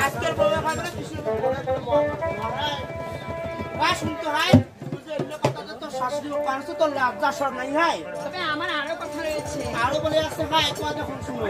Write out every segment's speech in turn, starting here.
আজকের বউয়ে ভাবলে কিছু শুনতে হয় তোর শাশুড়ি পাঁচশো তোর লজ্জা সর নাই হয় তবে আমার আরো কথা রয়েছে আরো বলে আসছে ভাই তোমার যখন শুনো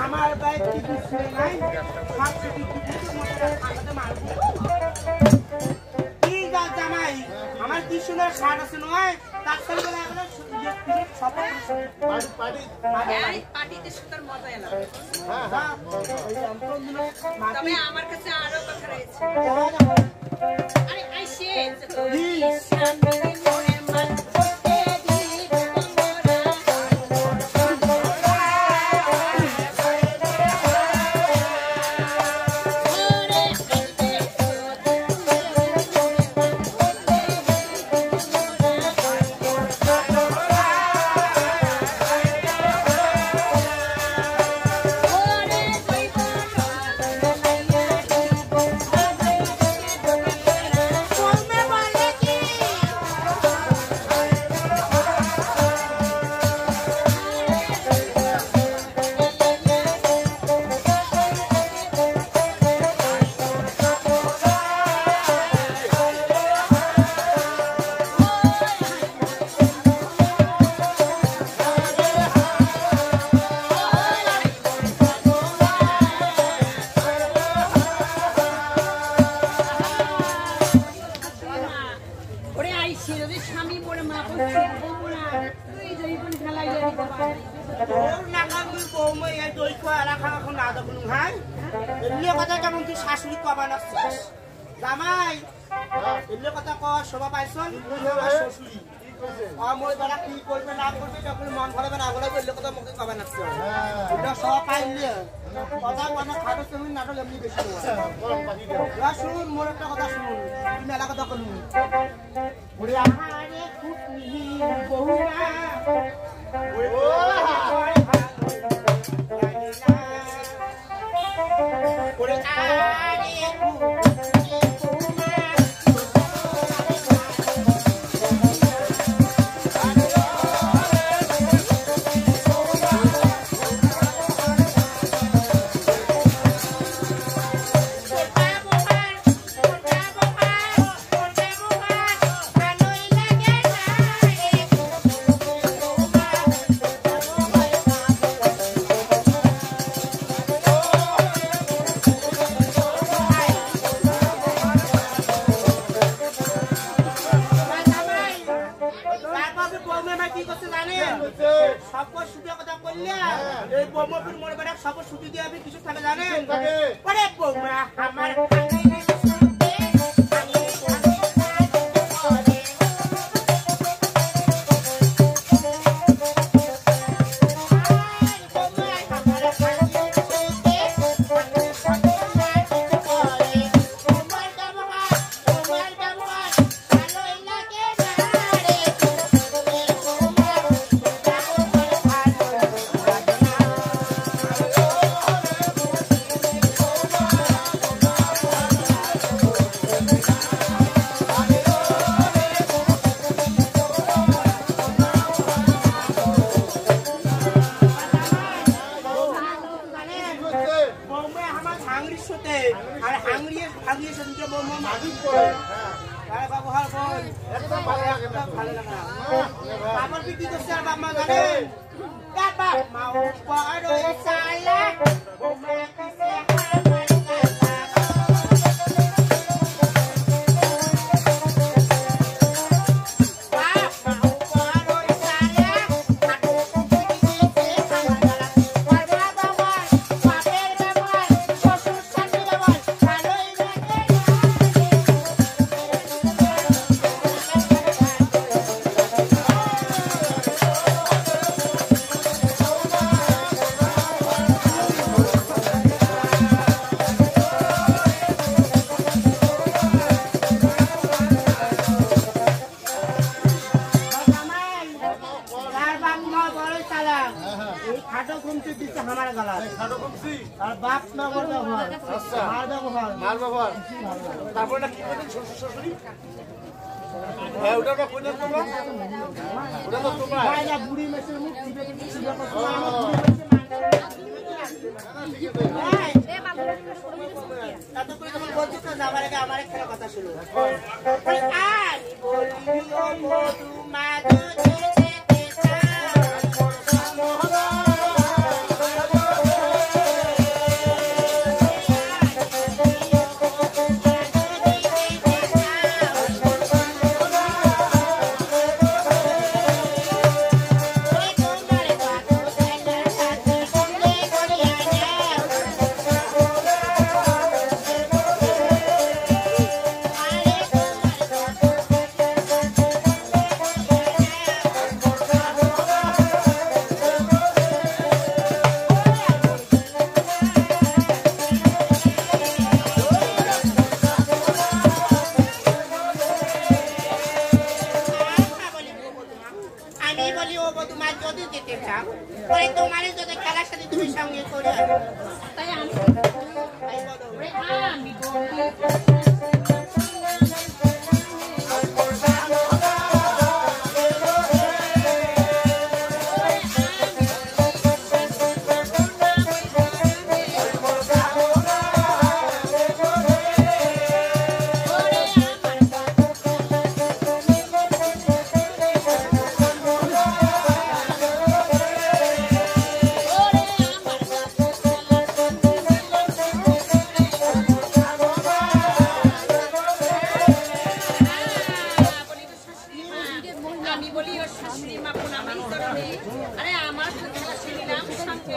আমার বাইক কি কিছু নাই সব কিছু কি জামাই আমার কি সুন্দর শার্ট আছে নয় তার সঙ্গে আমার কাছে আরো কথা রয়েছে শাশুড়ি কবার আসছিস জামাই এগুলো কথা কর শোভা পাইছ শ্বশুরি মই বেলা কি করবে না করবে যখন মন ভরাবে না বলে এগুলো কথা মুখে কবার আসছে সব পাইলে কথা কোনো খাটো তুমি নাটক এমনি বেশি শুনুন মোর একটা কথা শুনুন তুমি এলাকা কথা বলুন কিছু থাকে জানেন আমার আর হাঙড়িয়ে সেদিনকে বলবো মাঝি করে আরে বাবু হাল বল একদম ভালো লাগে না ভালো লাগে না বাবার পিটি করছে আর বাপ মা জানেন বাবা মা উপর ওই সালা ঘুমে কিসে আর বাপ না বলতে হয় আচ্ছা মার ব্যবহার মার ব্যবহার তারপরে না কি করলেন শ্বশুর শাশুড়ি হ্যাঁ ওটা না কইলেন তোমরা ওটা তো তোমরা না বুড়ি মেসের মুখ চিপে চিপে এত করে যখন বলছিস না যাবার আগে আমার একটা কথা শুনো আমি বলি ও মধু মাধু আমি বলি ওর শাশুড়ি মা কোন আমি আরে আমার তো শাশুড়ি নাম শান্তি